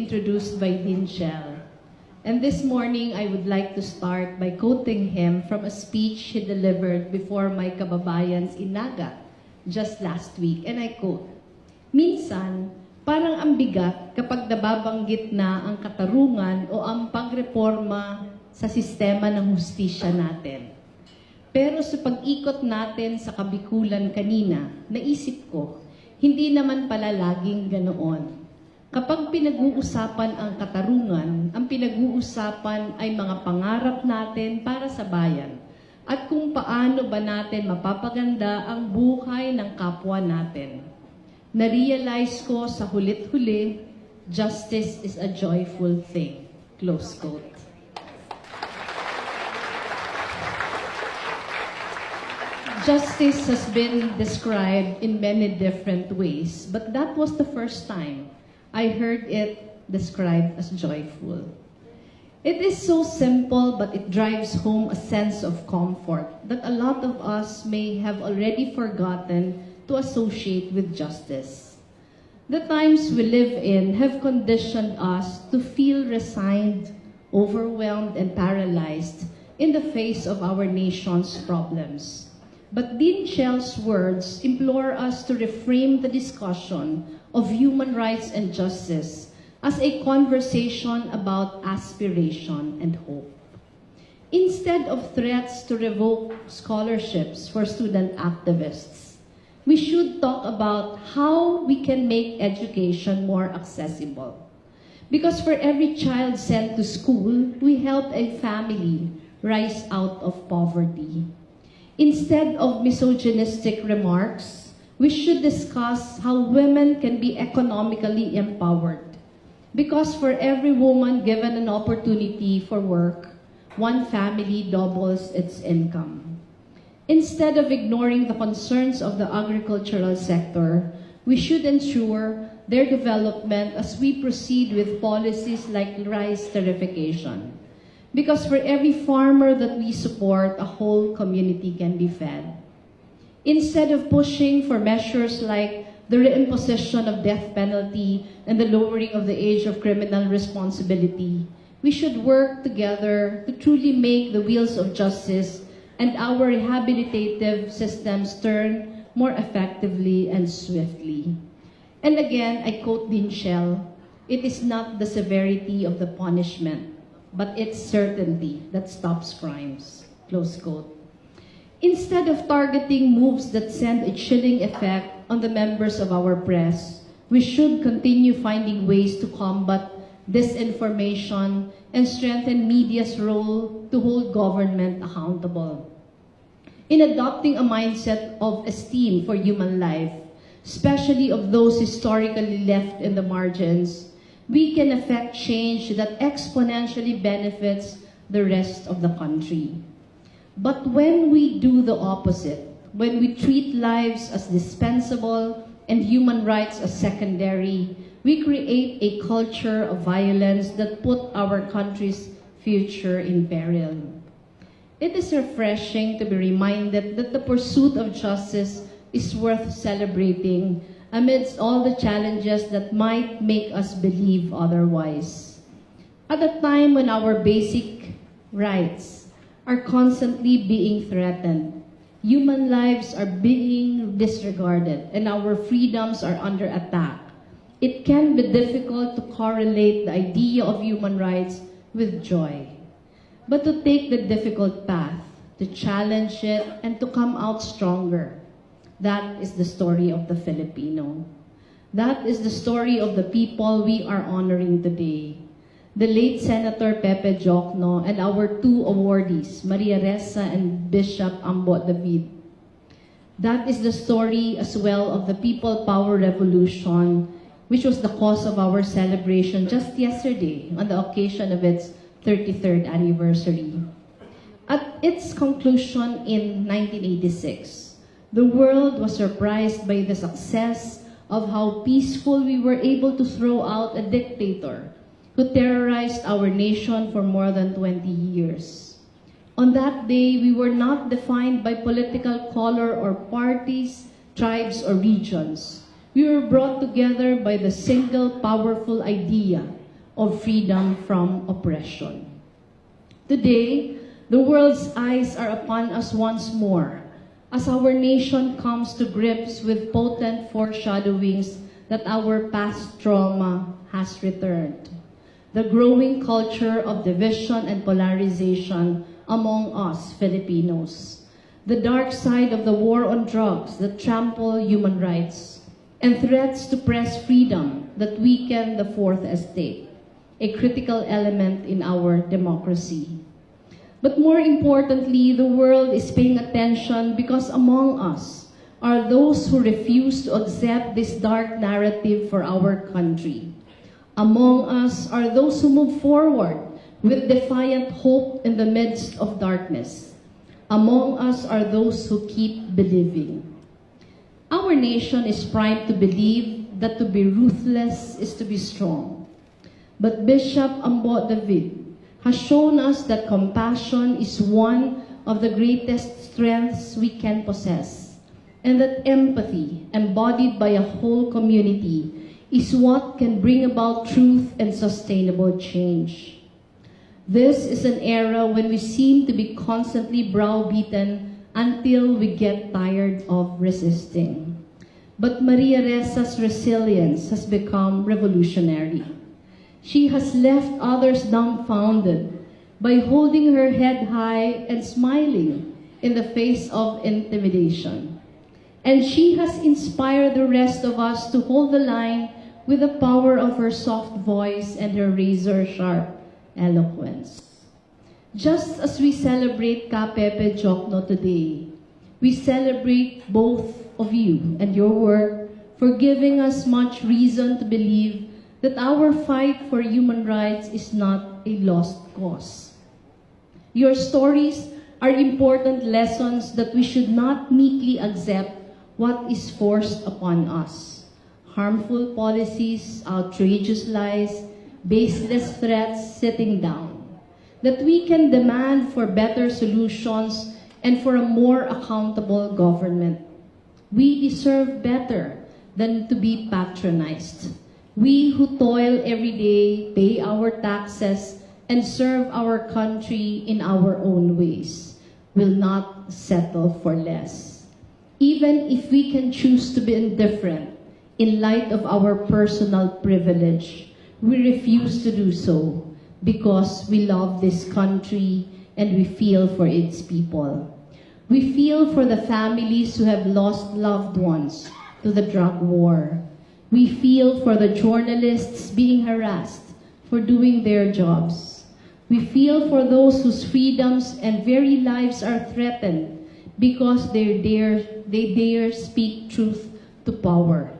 introduced by Dinchel. And this morning, I would like to start by quoting him from a speech he delivered before my kababayans in Naga just last week. And I quote, "Minsan, parang ang bigat kapag nababanggit na ang katarungan o ang pagreforma sa sistema ng hustisya natin. Pero sa pag-ikot natin sa kabikulan kanina, naisip ko, hindi naman pala laging ganoon. Kapag pinag-uusapan ang katarungan, ang pinag-uusapan ay mga pangarap natin para sa bayan at kung paano ba natin mapapaganda ang buhay ng kapwa natin. Na-realize ko sa hulit-huli, justice is a joyful thing." Close quote. Justice has been described in many different ways, but that was the first time I heard it described as joyful. It is so simple, but it drives home a sense of comfort that a lot of us may have already forgotten to associate with justice. The times we live in have conditioned us to feel resigned, overwhelmed, and paralyzed in the face of our nation's problems. But Dinchel's words implore us to reframe the discussion of human rights and justice as a conversation about aspiration and hope. Instead of threats to revoke scholarships for student activists, we should talk about how we can make education more accessible. Because for every child sent to school, we help a family rise out of poverty. Instead of misogynistic remarks, we should discuss how women can be economically empowered. Because for every woman given an opportunity for work, one family doubles its income. Instead of ignoring the concerns of the agricultural sector, we should ensure their development as we proceed with policies like rice tariffication. Because for every farmer that we support, a whole community can be fed. Instead of pushing for measures like the reimposition of death penalty and the lowering of the age of criminal responsibility, we should work together to truly make the wheels of justice and our rehabilitative systems turn more effectively and swiftly. And again, I quote Dinchel, "It is not the severity of the punishment, but it's certainty that stops crimes." Close quote. Instead of targeting moves that send a chilling effect on the members of our press, we should continue finding ways to combat disinformation and strengthen media's role to hold government accountable. In adopting a mindset of esteem for human life, especially of those historically left in the margins, we can effect change that exponentially benefits the rest of the country. But when we do the opposite, when we treat lives as dispensable and human rights as secondary, we create a culture of violence that put our country's future in peril. It is refreshing to be reminded that the pursuit of justice is worth celebrating amidst all the challenges that might make us believe otherwise. At a time when our basic rights are constantly being threatened, human lives are being disregarded, and our freedoms are under attack, it can be difficult to correlate the idea of human rights with joy. But to take the difficult path, to challenge it, and to come out stronger, that is the story of the Filipino. That is the story of the people we are honoring today. The late Senator Pepe Jocno and our two awardees, Maria Ressa and Bishop Ambo David. That is the story as well of the People Power Revolution, which was the cause of our celebration just yesterday on the occasion of its 33rd anniversary. At its conclusion in 1986, the world was surprised by the success of how peaceful we were able to throw out a dictator who terrorized our nation for more than 20 years. On that day, we were not defined by political color or parties, tribes, or regions. We were brought together by the single powerful idea of freedom from oppression. Today, the world's eyes are upon us once more as our nation comes to grips with potent foreshadowings that our past trauma has returned. The growing culture of division and polarization among us Filipinos. The dark side of the war on drugs that trample human rights, and threats to press freedom that weaken the Fourth Estate, a critical element in our democracy. But more importantly, the world is paying attention because among us are those who refuse to accept this dark narrative for our country. Among us are those who move forward with defiant hope in the midst of darkness. Among us are those who keep believing. Our nation is primed to believe that to be ruthless is to be strong. But Bishop Ambo David has shown us that compassion is one of the greatest strengths we can possess, and that empathy, embodied by a whole community, is what can bring about truth and sustainable change. This is an era when we seem to be constantly browbeaten until we get tired of resisting. But Maria Reza's resilience has become revolutionary. She has left others dumbfounded by holding her head high and smiling in the face of intimidation. And she has inspired the rest of us to hold the line with the power of her soft voice and her razor-sharp eloquence. Just as we celebrate Ka Pepe Jokno today, we celebrate both of you and your work for giving us much reason to believe that our fight for human rights is not a lost cause. Your stories are important lessons that we should not meekly accept what is forced upon us. Harmful policies, outrageous lies, baseless threats sitting down. That we can demand for better solutions and for a more accountable government. We deserve better than to be patronized. We who toil every day, pay our taxes, and serve our country in our own ways will not settle for less. Even if we can choose to be indifferent in light of our personal privilege, we refuse to do so because we love this country and we feel for its people. We feel for the families who have lost loved ones to the drug war. We feel for the journalists being harassed for doing their jobs. We feel for those whose freedoms and very lives are threatened because they dare speak truth to power.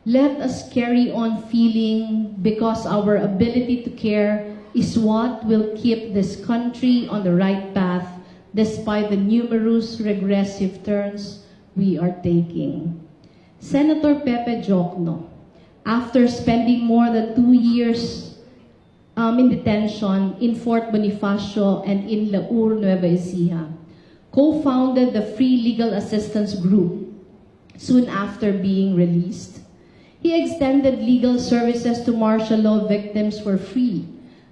Let us carry on feeling because our ability to care is what will keep this country on the right path despite the numerous regressive turns we are taking. Senator Pepe Jokno, after spending more than 2 years in detention in Fort Bonifacio and in Laur, Nueva Ecija, co-founded the Free Legal Assistance Group soon after being released. He extended legal services to martial law victims for free,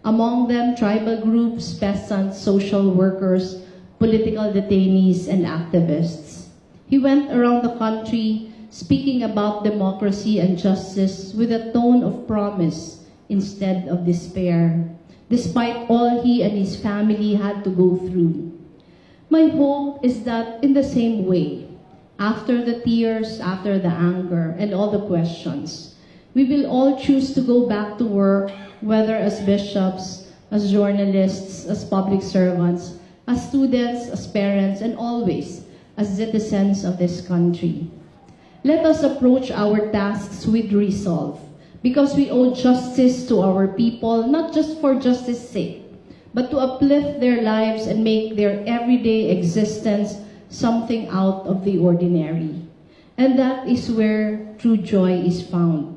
among them tribal groups, peasants, social workers, political detainees, and activists. He went around the country speaking about democracy and justice with a tone of promise instead of despair, despite all he and his family had to go through. My hope is that in the same way, after the tears, after the anger, and all the questions, we will all choose to go back to work, whether as bishops, as journalists, as public servants, as students, as parents, and always as citizens of this country. Let us approach our tasks with resolve, because we owe justice to our people, not just for justice's sake, but to uplift their lives and make their everyday existence something out of the ordinary. And that is where true joy is found,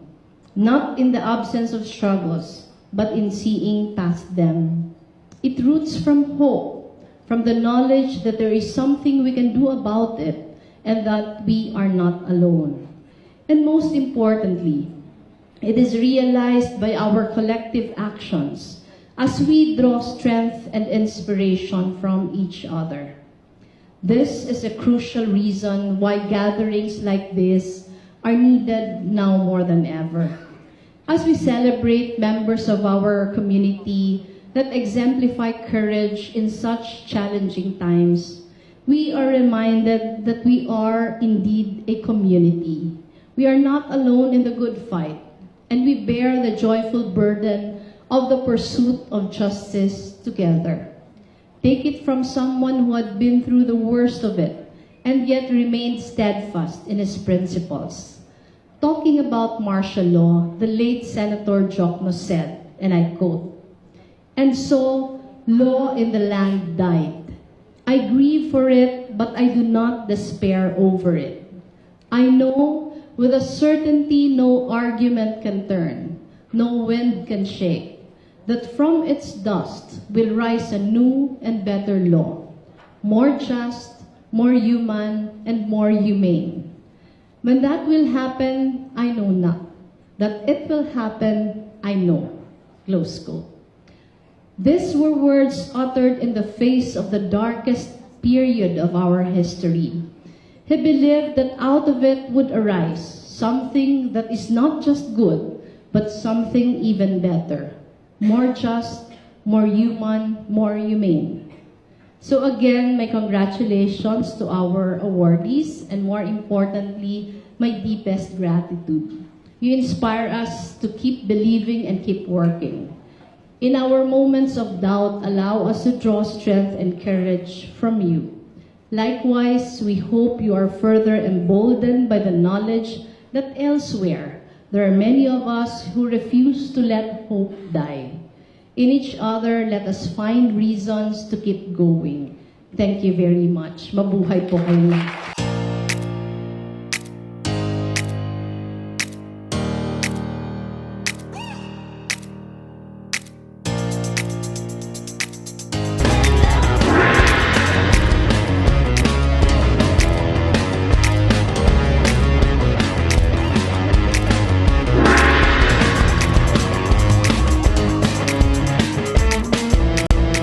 not in the absence of struggles, but in seeing past them. It roots from hope, from the knowledge that there is something we can do about it, and that we are not alone. And most importantly, It is realized by our collective actions as we draw strength and inspiration from each other. This is a crucial reason why gatherings like this are needed now more than ever. As we celebrate members of our community that exemplify courage in such challenging times, we are reminded that we are indeed a community. We are not alone in the good fight, and we bear the joyful burden of the pursuit of justice together. Take it from someone who had been through the worst of it and yet remained steadfast in his principles. Talking about martial law, the late Senator Jokno said, and I quote, "And so, law in the land died. I grieve for it, but I do not despair over it. I know with a certainty no argument can turn, no wind can shake, that from its dust will rise a new and better law, more just, more human, and more humane. When that will happen, I know not. That it will happen, I know." Close quote. These were words uttered in the face of the darkest period of our history. He believed that out of it would arise something that is not just good, but something even better, more just, more human, more humane. So again, my congratulations to our awardees, and more importantly, my deepest gratitude. You inspire us to keep believing and keep working. In our moments of doubt, allow us to draw strength and courage from you. Likewise, we hope you are further emboldened by the knowledge that elsewhere, there are many of us who refuse to let hope die. In each other, let us find reasons to keep going. Thank you very much. Mabuhay po kayo.